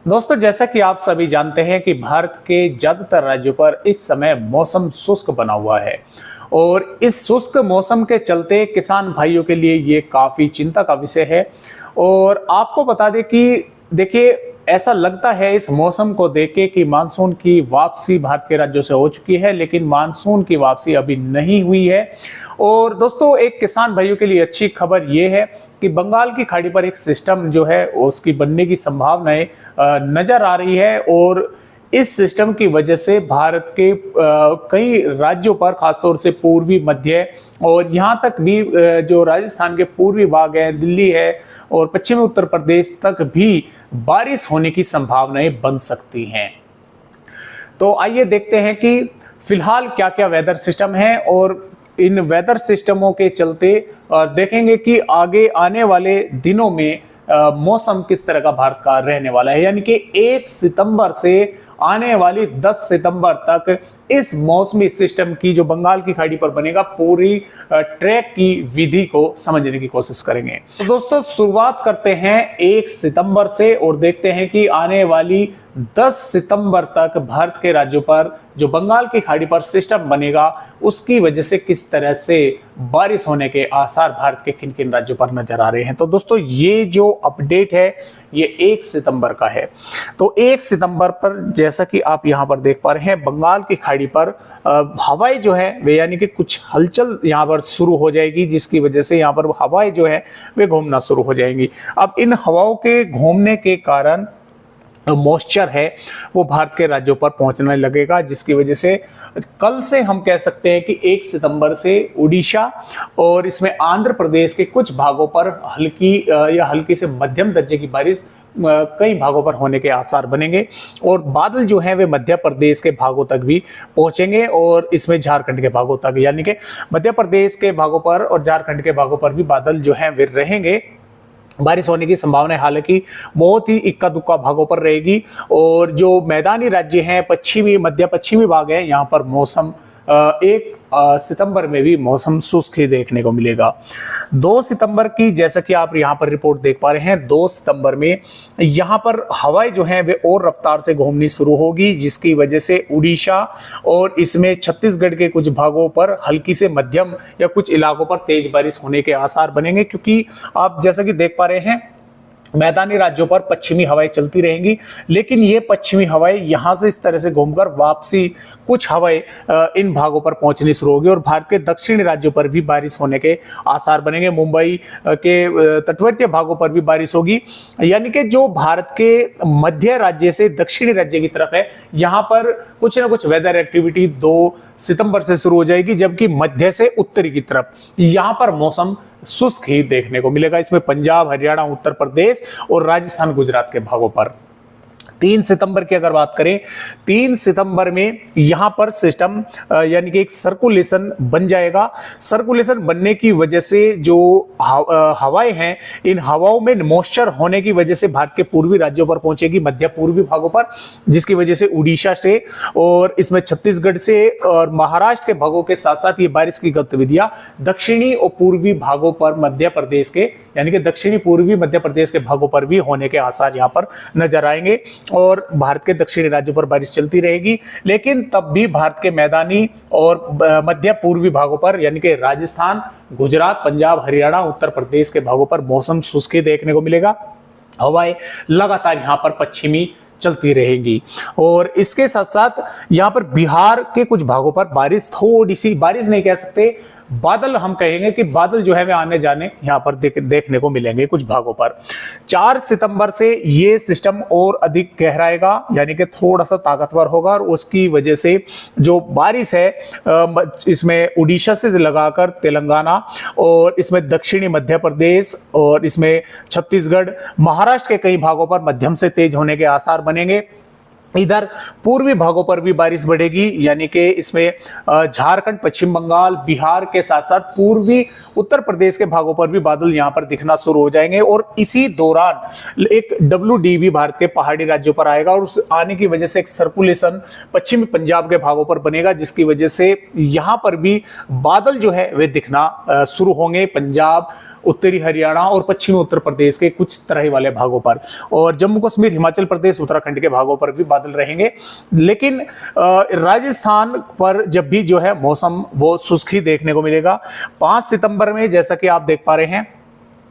दोस्तों, जैसा कि आप सभी जानते हैं कि भारत के ज्यादातर राज्यों पर इस समय मौसम शुष्क बना हुआ है और इस शुष्क मौसम के चलते किसान भाइयों के लिए ये काफी चिंता का विषय है। और आपको बता दें कि देखिए, ऐसा लगता है इस मौसम को देख के कि मानसून की वापसी भारत के राज्यों से हो चुकी है, लेकिन मानसून की वापसी अभी नहीं हुई है। और दोस्तों, एक किसान भाइयों के लिए अच्छी खबर ये है कि बंगाल की खाड़ी पर एक सिस्टम जो है उसकी बनने की संभावनाएं नजर आ रही है। और इस सिस्टम की वजह से भारत के कई राज्यों पर, खासतौर से पूर्वी मध्य और यहाँ तक भी जो राजस्थान के पूर्वी भाग है, दिल्ली है और पश्चिमी उत्तर प्रदेश तक भी बारिश होने की संभावनाएं बन सकती हैं। तो आइए देखते हैं कि फिलहाल क्या क्या वेदर सिस्टम है और इन वेदर सिस्टमों के चलते देखेंगे कि आगे आने वाले दिनों में मौसम किस तरह का भारत का रहने वाला है। यानी कि 1 सितंबर से आने वाली 10 सितंबर तक इस मौसमी सिस्टम की जो बंगाल की खाड़ी पर बनेगा, पूरी ट्रैक की विधि को समझने की कोशिश करेंगे। तो दोस्तों, शुरुआत करते हैं 1 सितंबर से और देखते हैं कि आने वाली 10 सितंबर तक भारत के राज्यों पर जो बंगाल की खाड़ी पर सिस्टम बनेगा उसकी वजह से किस तरह से बारिश होने के आसार भारत के किन किन राज्यों पर नजर आ रहे हैं। तो दोस्तों, ये जो अपडेट है ये 1 सितंबर का है। तो 1 सितंबर पर जैसा कि आप यहां पर देख पा रहे हैं, बंगाल की खाड़ी पर हवाएं जो है वे, यानी कि कुछ हलचल यहां पर शुरू हो जाएगी, जिसकी वजह से यहां पर हवाएं जो है वे घूमना शुरू हो जाएंगी। अब इन हवाओं के घूमने के कारण मॉइस्चर है वो भारत के राज्यों पर पहुंचने लगेगा, जिसकी वजह से कल से हम कह सकते हैं कि 1 सितंबर से उड़ीसा और इसमें आंध्र प्रदेश के कुछ भागों पर हल्की या हल्की से मध्यम दर्जे की बारिश कई भागों पर होने के आसार बनेंगे। और बादल जो हैं वे मध्य प्रदेश के भागों तक भी पहुंचेंगे और इसमें झारखंड के भागों तक, यानी कि मध्य प्रदेश के भागों पर और झारखंड के भागों पर भी बादल जो हैं वे रहेंगे। बारिश होने की संभावना हालांकि बहुत ही इक्का दुक्का भागों पर रहेगी। और जो मैदानी राज्य हैं, पश्चिमी मध्य पश्चिमी भाग है, यहाँ पर मौसम 1 सितंबर में भी मौसम शुष्क ही देखने को मिलेगा। 2 सितंबर की जैसा कि आप यहाँ पर रिपोर्ट देख पा रहे हैं, 2 सितंबर में यहाँ पर हवाएं जो हैं वे और रफ्तार से घूमनी शुरू होगी, जिसकी वजह से उड़ीसा और इसमें छत्तीसगढ़ के कुछ भागों पर हल्की से मध्यम या कुछ इलाकों पर तेज बारिश होने के आसार बनेंगे। क्योंकि आप जैसा कि देख पा रहे हैं, मैदानी राज्यों पर पश्चिमी हवाएं चलती रहेंगी, लेकिन ये पश्चिमी हवाएं यहां से इस तरह से घूमकर वापसी कुछ हवाएं इन भागों पर पहुंचनी शुरू होगी और भारत के दक्षिणी राज्यों पर भी बारिश होने के आसार बनेंगे। मुंबई के तटवर्तीय भागों पर भी बारिश होगी। यानी कि जो भारत के मध्य राज्य से दक्षिणी राज्य की तरफ है, यहाँ पर कुछ ना कुछ वेदर एक्टिविटी 2 सितंबर से शुरू हो जाएगी, जबकि मध्य से उत्तरी की तरफ यहाँ पर मौसम शुष्क ही देखने को मिलेगा। इसमें पंजाब, हरियाणा, उत्तर प्रदेश और राजस्थान, गुजरात के भागों पर 3 सितंबर की अगर बात करें, 3 सितंबर में यहां पर सिस्टम यानी कि एक सर्कुलेशन बन जाएगा। सर्कुलेशन बनने की वजह से जो हवाएं हैं, इन हवाओं में मॉइस्चर होने की वजह से भारत के पूर्वी राज्यों पर पहुंचेगी, मध्य पूर्वी भागों पर, जिसकी वजह से उड़ीसा से और इसमें छत्तीसगढ़ से और महाराष्ट्र के भागों के साथ साथ ये बारिश की गतिविधियां दक्षिणी और पूर्वी भागों पर, मध्य प्रदेश के यानी कि दक्षिणी पूर्वी मध्य प्रदेश के भागों पर भी होने के आसार यहां पर नजर आएंगे और भारत के दक्षिणी राज्यों पर बारिश चलती रहेगी। लेकिन तब भी भारत के मैदानी और मध्य पूर्वी भागों पर, यानी कि राजस्थान, गुजरात, पंजाब, हरियाणा, उत्तर प्रदेश के भागों पर मौसम शुष्क देखने को मिलेगा। हवाएं लगातार यहां पर पश्चिमी चलती रहेंगी। और इसके साथ साथ यहां पर बिहार के कुछ भागों पर बारिश, थोड़ी सी बारिश नहीं कह सकते, बादल हम कहेंगे कि बादल जो है वे आने जाने यहां पर देखने को मिलेंगे कुछ भागों पर। 4 सितंबर से ये सिस्टम और अधिक गहराएगा, यानी कि थोड़ा सा ताकतवर होगा और उसकी वजह से जो बारिश है इसमें उड़ीसा से लगाकर तेलंगाना और इसमें दक्षिणी मध्य प्रदेश और इसमें छत्तीसगढ़, महाराष्ट्र के कई भागों पर मध्यम से तेज होने के आसार बनेंगे। इधर पूर्वी भागों पर भी बारिश बढ़ेगी, यानी कि इसमें झारखंड, पश्चिम बंगाल, बिहार के साथ साथ पूर्वी उत्तर प्रदेश के भागों पर भी बादल यहां पर दिखना शुरू हो जाएंगे। और इसी दौरान एक WD भी भारत के पहाड़ी राज्यों पर आएगा और उस आने की वजह से एक सर्कुलेशन पश्चिमी पंजाब के भागों पर बनेगा, जिसकी वजह से यहां पर भी बादल जो है वे दिखना शुरू होंगे पंजाब, उत्तरी हरियाणा और पश्चिमी उत्तर प्रदेश के कुछ तराई वाले भागों पर, और जम्मू कश्मीर, हिमाचल प्रदेश, उत्तराखंड के भागों पर भी बादल रहेंगे। लेकिन राजस्थान पर जब भी जो है मौसम वो शुष्क ही देखने को मिलेगा। 5 सितंबर में जैसा कि आप देख पा रहे हैं,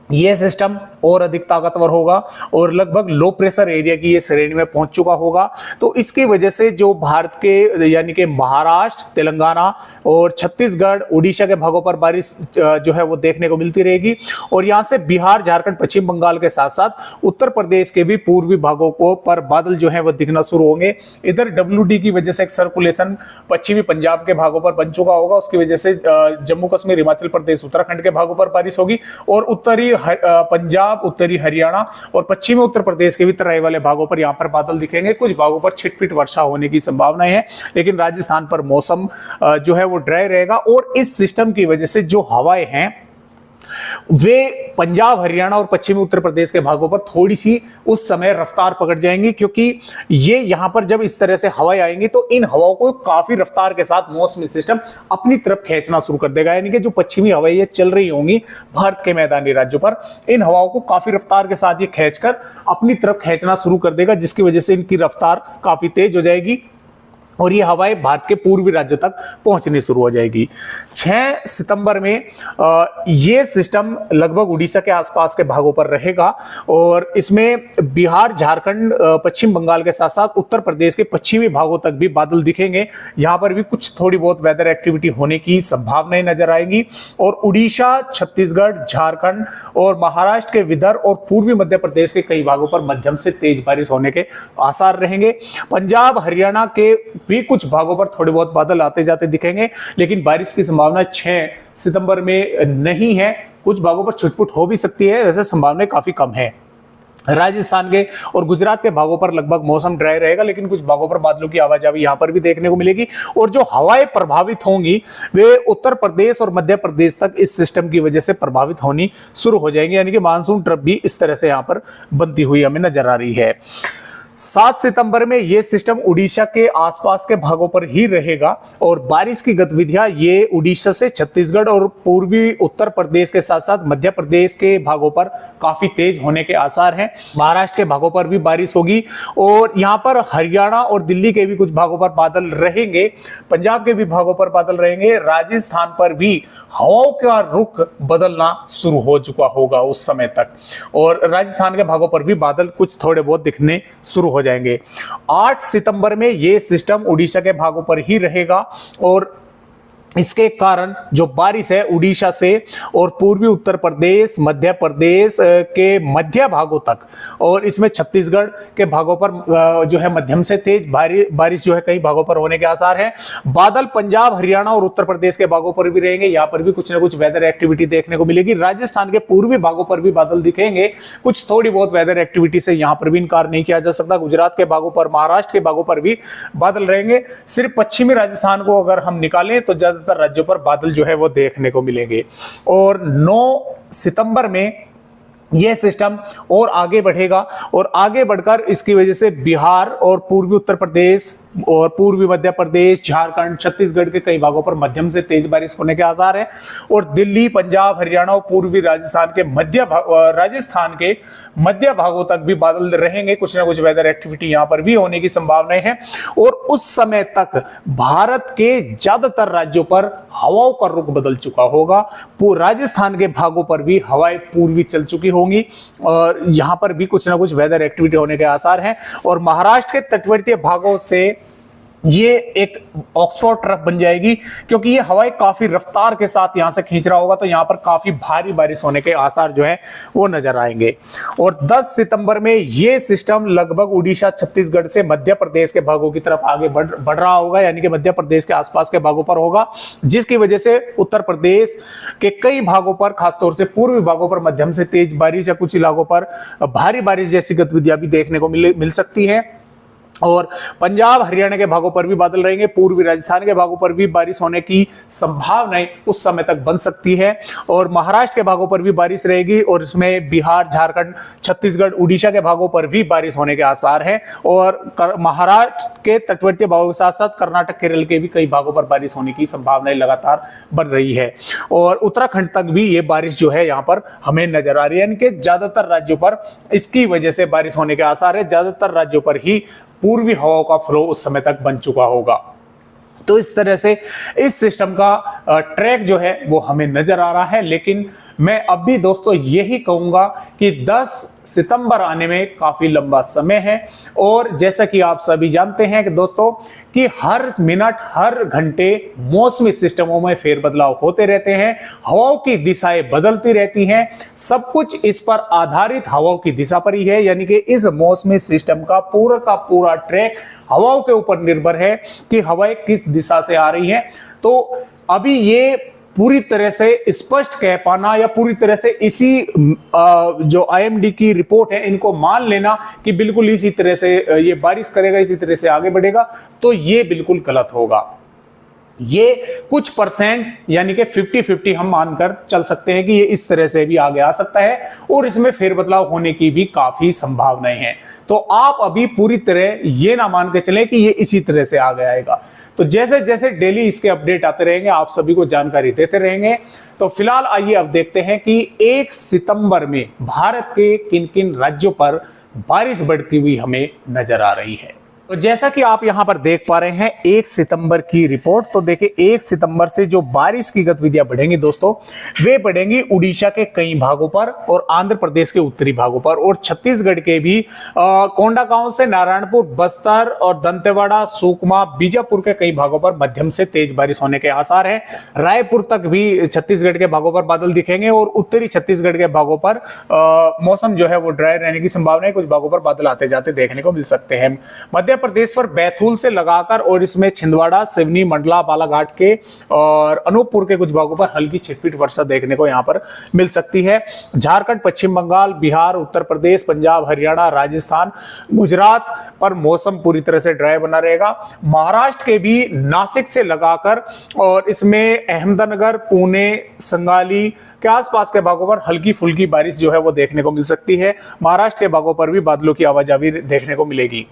ये सिस्टम और अधिक ताकतवर होगा और लगभग लो प्रेशर एरिया की ये श्रेणी में पहुंच चुका होगा। तो इसकी वजह से जो भारत के यानी कि महाराष्ट्र, तेलंगाना और छत्तीसगढ़, उड़ीसा के भागों पर बारिश जो है वो देखने को मिलती रहेगी। और यहां से बिहार, झारखंड, पश्चिम बंगाल के साथ साथ उत्तर प्रदेश के भी पूर्वी भागों को पर बादल जो है वो दिखना शुरू होंगे। इधर WD की वजह से एक सर्कुलेशन पश्चिमी पंजाब के भागों पर बन चुका होगा, उसकी वजह से जम्मू कश्मीर, हिमाचल प्रदेश, उत्तराखंड के भागों पर बारिश होगी। और उत्तरी पंजाब, उत्तरी हरियाणा और पश्चिमी उत्तर प्रदेश के भी तराई वाले भागों पर यहां पर बादल दिखेंगे। कुछ भागों पर छिटपिट वर्षा होने की संभावनाएं है, लेकिन राजस्थान पर मौसम जो है वो ड्राई रहेगा। और इस सिस्टम की वजह से जो हवाएं हैं वे पंजाब, हरियाणा और पश्चिमी उत्तर प्रदेश के भागों पर थोड़ी सी उस समय रफ्तार पकड़ जाएंगी, क्योंकि ये यहां पर जब इस तरह से हवाएं आएंगी तो इन हवाओं को काफी रफ्तार के साथ मौसमी सिस्टम अपनी तरफ खींचना शुरू कर देगा। यानी कि जो पश्चिमी हवाएं ये चल रही होंगी भारत के मैदानी राज्यों पर, इन हवाओं को काफी रफ्तार के साथ ये खींचकर अपनी तरफ खींचना शुरू कर देगा, जिसकी वजह से इनकी रफ्तार काफी तेज हो जाएगी और ये हवाएं भारत के पूर्वी राज्यों तक पहुंचनी शुरू हो जाएगी। 6 सितंबर में ये सिस्टम लगभग उड़ीसा के आसपास के भागों पर रहेगा और इसमें बिहार, झारखंड, पश्चिम बंगाल के साथ साथ उत्तर प्रदेश के पश्चिमी भागों तक भी बादल दिखेंगे। यहां पर भी कुछ थोड़ी बहुत वेदर एक्टिविटी होने की संभावनाएं नजर आएंगी। और उड़ीसा, छत्तीसगढ़, झारखंड और महाराष्ट्र के विदर्भ और पूर्वी मध्य प्रदेश के कई भागों पर मध्यम से तेज बारिश होने के आसार रहेंगे। पंजाब, हरियाणा के भी कुछ भागों पर थोड़े बहुत बादल आते जाते दिखेंगे, लेकिन बारिश की संभावना 6 सितंबर में नहीं है। कुछ भागों पर छुटपुट हो भी सकती है, वैसे संभावना काफी कम है। राजस्थान के और गुजरात के भागों पर लगभग मौसम ड्राई रहेगा, लेकिन कुछ भागों पर बादलों की आवाजाही यहां पर भी देखने को मिलेगी। और जो हवाएं प्रभावित होंगी वे उत्तर प्रदेश और मध्य प्रदेश तक इस सिस्टम की वजह से प्रभावित होनी शुरू हो जाएंगी, यानी कि मानसून ट्रफ भी इस तरह से यहां पर बनती हुई हमें नजर आ रही है। 7 सितंबर में यह सिस्टम उड़ीसा के आसपास के भागों पर ही रहेगा और बारिश की गतिविधियां ये उड़ीसा से छत्तीसगढ़ और पूर्वी उत्तर प्रदेश के साथ साथ मध्य प्रदेश के भागों पर काफी तेज होने के आसार हैं। महाराष्ट्र के भागों पर भी बारिश होगी और यहां पर हरियाणा और दिल्ली के भी कुछ भागों पर बादल रहेंगे, पंजाब के भी भागों पर बादल रहेंगे। राजस्थान पर भी हवाओं का रुख बदलना शुरू हो चुका होगा उस समय तक, और राजस्थान के भागों पर भी बादल कुछ थोड़े बहुत दिखने शुरू हो जाएंगे। 8 सितंबर में यह सिस्टम उड़ीसा के भागों पर ही रहेगा और इसके कारण जो बारिश है उड़ीसा से और पूर्वी उत्तर प्रदेश, मध्य प्रदेश के मध्य भागों तक और इसमें छत्तीसगढ़ के भागों पर जो है मध्यम से तेज बारिश जो है कई भागों पर होने के आसार हैं। बादल पंजाब, हरियाणा और उत्तर प्रदेश के भागों पर भी रहेंगे, यहां पर भी कुछ ना कुछ वेदर एक्टिविटी देखने को मिलेगी। राजस्थान के पूर्वी भागों पर भी बादल दिखेंगे, कुछ थोड़ी बहुत वेदर एक्टिविटी से यहां पर भी इनकार नहीं किया जा सकता। गुजरात के भागों पर, महाराष्ट्र के भागों पर भी बादल रहेंगे। सिर्फ पश्चिमी राजस्थान को अगर हम निकालें तो राज्यों पर बादल जो है वो देखने को मिलेंगे। और 9 सितंबर में यह सिस्टम और आगे बढ़ेगा और आगे बढ़कर इसकी वजह से बिहार और पूर्वी उत्तर प्रदेश और पूर्वी मध्य प्रदेश, झारखंड, छत्तीसगढ़ के कई भागों पर मध्यम से तेज बारिश होने के आसार हैं। और दिल्ली, पंजाब, हरियाणा और पूर्वी राजस्थान के मध्य भागों तक भी बादल रहेंगे, कुछ ना कुछ वेदर एक्टिविटी यहां पर भी होने की संभावनाएं हैं। और उस समय तक भारत के ज्यादातर राज्यों पर हवाओं का रुख बदल चुका होगा। राजस्थान के भागों पर भी हवाएं पूर्वी चल चुकी होंगी और यहां पर भी कुछ ना कुछ वेदर एक्टिविटी होने के आसार हैं। और महाराष्ट्र के तटवर्तीय भागों से ये एक ऑक्सफोर्ड ट्रफ बन जाएगी, क्योंकि ये हवाएं काफी रफ्तार के साथ यहां से खींच रहा होगा, तो यहां पर काफी भारी बारिश होने के आसार जो है वो नजर आएंगे। और 10 सितंबर में ये सिस्टम लगभग उड़ीसा, छत्तीसगढ़ से मध्य प्रदेश के भागों की तरफ आगे बढ़ रहा होगा, यानी कि मध्य प्रदेश के आसपास के भागों पर होगा, जिसकी वजह से उत्तर प्रदेश के कई भागों पर, खासतौर से पूर्वी भागों पर मध्यम से तेज बारिश या कुछ इलाकों पर भारी बारिश जैसी गतिविधियां भी देखने को मिल सकती है। और पंजाब हरियाणा के भागों पर भी बादल रहेंगे, पूर्वी राजस्थान के भागों पर भी बारिश होने की संभावनाएं उस समय तक बन सकती है। और महाराष्ट्र के भागों पर भी बारिश रहेगी और इसमें बिहार, झारखंड, छत्तीसगढ़, उड़ीसा के भागों पर भी बारिश होने के आसार हैं। और महाराष्ट्र के तटवर्ती भागों के साथ साथ कर्नाटक, केरल के भी कई भागों पर बारिश होने की संभावनाएं लगातार बन रही है। और उत्तराखंड तक भी ये बारिश जो है यहाँ पर हमें नजर आ रही है, यानी कि ज्यादातर राज्यों पर इसकी वजह से बारिश होने के आसार है। ज्यादातर राज्यों पर ही पूर्वी हवाओं का फ्लो उस समय तक बन चुका होगा। तो इस तरह से इस सिस्टम का ट्रैक जो है वो हमें नजर आ रहा है। लेकिन मैं अब भी दोस्तों यही कहूंगा कि 10 सितंबर आने में काफी लंबा समय है। और जैसा कि आप सभी जानते हैं कि दोस्तों कि हर मिनट, हर घंटे मौसमी सिस्टमों में फेरबदलाव होते रहते हैं, हवाओं की दिशाएं बदलती रहती हैं। सब कुछ इस पर आधारित हवाओं की दिशा पर ही है, यानी कि इस मौसमी सिस्टम का पूरा ट्रैक हवाओं के ऊपर निर्भर है कि हवाएं किस दिशा से आ रही हैं। तो अभी ये पूरी तरह से स्पष्ट कह पाना या पूरी तरह से इसी जो आईएमडी की रिपोर्ट है इनको मान लेना कि बिल्कुल इसी तरह से ये बारिश करेगा, इसी तरह से आगे बढ़ेगा, तो ये बिल्कुल गलत होगा। ये कुछ परसेंट यानी कि 50-50 हम मानकर चल सकते हैं कि ये इस तरह से भी आगे आ सकता है और इसमें फेरबदलाव होने की भी काफी संभावनाएं हैं। तो आप अभी पूरी तरह ये ना मान के चलें कि ये इसी तरह से आगे आएगा। तो जैसे जैसे डेली इसके अपडेट आते रहेंगे आप सभी को जानकारी देते रहेंगे। तो फिलहाल आइए अब देखते हैं कि 1 सितंबर में भारत के किन किन राज्यों पर बारिश बढ़ती हुई हमें नजर आ रही है। तो जैसा कि आप यहां पर देख पा रहे हैं 1 सितंबर की रिपोर्ट, तो देखिए 1 सितंबर से जो बारिश की गतिविधियां बढ़ेंगी दोस्तों, वे बढ़ेंगी उड़ीसा के कई भागों पर और आंध्र प्रदेश के उत्तरी भागों पर और छत्तीसगढ़ के भी कोंडागांव से नारायणपुर, बस्तर और दंतेवाड़ा, सुकमा, बीजापुर के कई भागों पर मध्यम से तेज बारिश होने के आसार है। रायपुर तक भी छत्तीसगढ़ के भागों पर बादल दिखेंगे और उत्तरी छत्तीसगढ़ के भागों पर मौसम जो है वो ड्राई रहने की संभावना है। कुछ भागों पर बादल आते जाते देखने को मिल सकते हैं। मध्य प्रदेश पर बैतूल से लगाकर और इसमें छिंदवाड़ा, सिवनी, मंडला, बालाघाट के और अनूपपुर के कुछ भागों पर हल्की छिटपुट वर्षा देखने को यहां पर मिल सकती है। झारखंड, पश्चिम बंगाल, बिहार, उत्तर प्रदेश, पंजाब, हरियाणा, राजस्थान, गुजरात पर मौसम पूरी तरह से ड्राई बना रहेगा। महाराष्ट्र के भी नासिक से लगाकर और इसमें अहमदनगर, पुणे, संगाली के आसपास के भागों पर हल्की फुल्की बारिश जो है वो देखने को मिल सकती है। महाराष्ट्र के भागों पर भी बादलों की आवाजाही देखने को मिलेगी।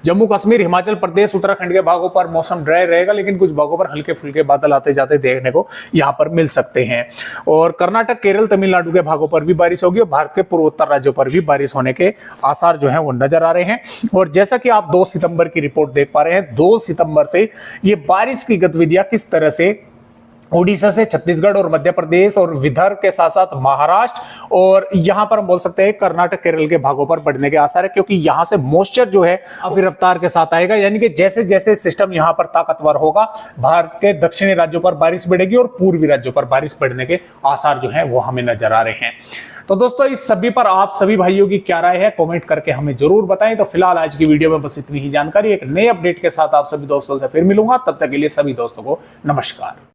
जम्मू कश्मीर, हिमाचल प्रदेश, उत्तराखंड के भागों पर मौसम ड्राई रहेगा, लेकिन कुछ भागों पर हल्के फुल्के बादल आते जाते देखने को यहां पर मिल सकते हैं। और कर्नाटक, केरल, तमिलनाडु के भागों पर भी बारिश होगी और भारत के पूर्वोत्तर राज्यों पर भी बारिश होने के आसार जो हैं वो नजर आ रहे हैं। और जैसा कि आप 2 सितंबर की रिपोर्ट देख पा रहे हैं, 2 सितंबर से ये बारिश की गतिविधियां किस तरह से उड़ीसा से छत्तीसगढ़ और मध्य प्रदेश और विदर्भ के साथ साथ महाराष्ट्र और यहां पर हम बोल सकते हैं कर्नाटक, केरल के भागों पर बढ़ने के आसार है, क्योंकि यहां से मॉइस्चर जो है काफी रफ्तार के साथ आएगा। यानी कि जैसे जैसे सिस्टम यहां पर ताकतवर होगा, भारत के दक्षिणी राज्यों पर बारिश बढ़ेगी और पूर्वी राज्यों पर बारिश बढ़ने के आसार जो है वो हमें नजर आ रहे हैं। तो दोस्तों इस सभी पर आप सभी भाइयों की क्या राय है, कमेंट करके हमें जरूर बताएं। तो फिलहाल आज की वीडियो में बस इतनी ही जानकारी। एक नए अपडेट के साथ आप सभी दोस्तों से फिर मिलूंगा, तब तक के लिए सभी दोस्तों को नमस्कार।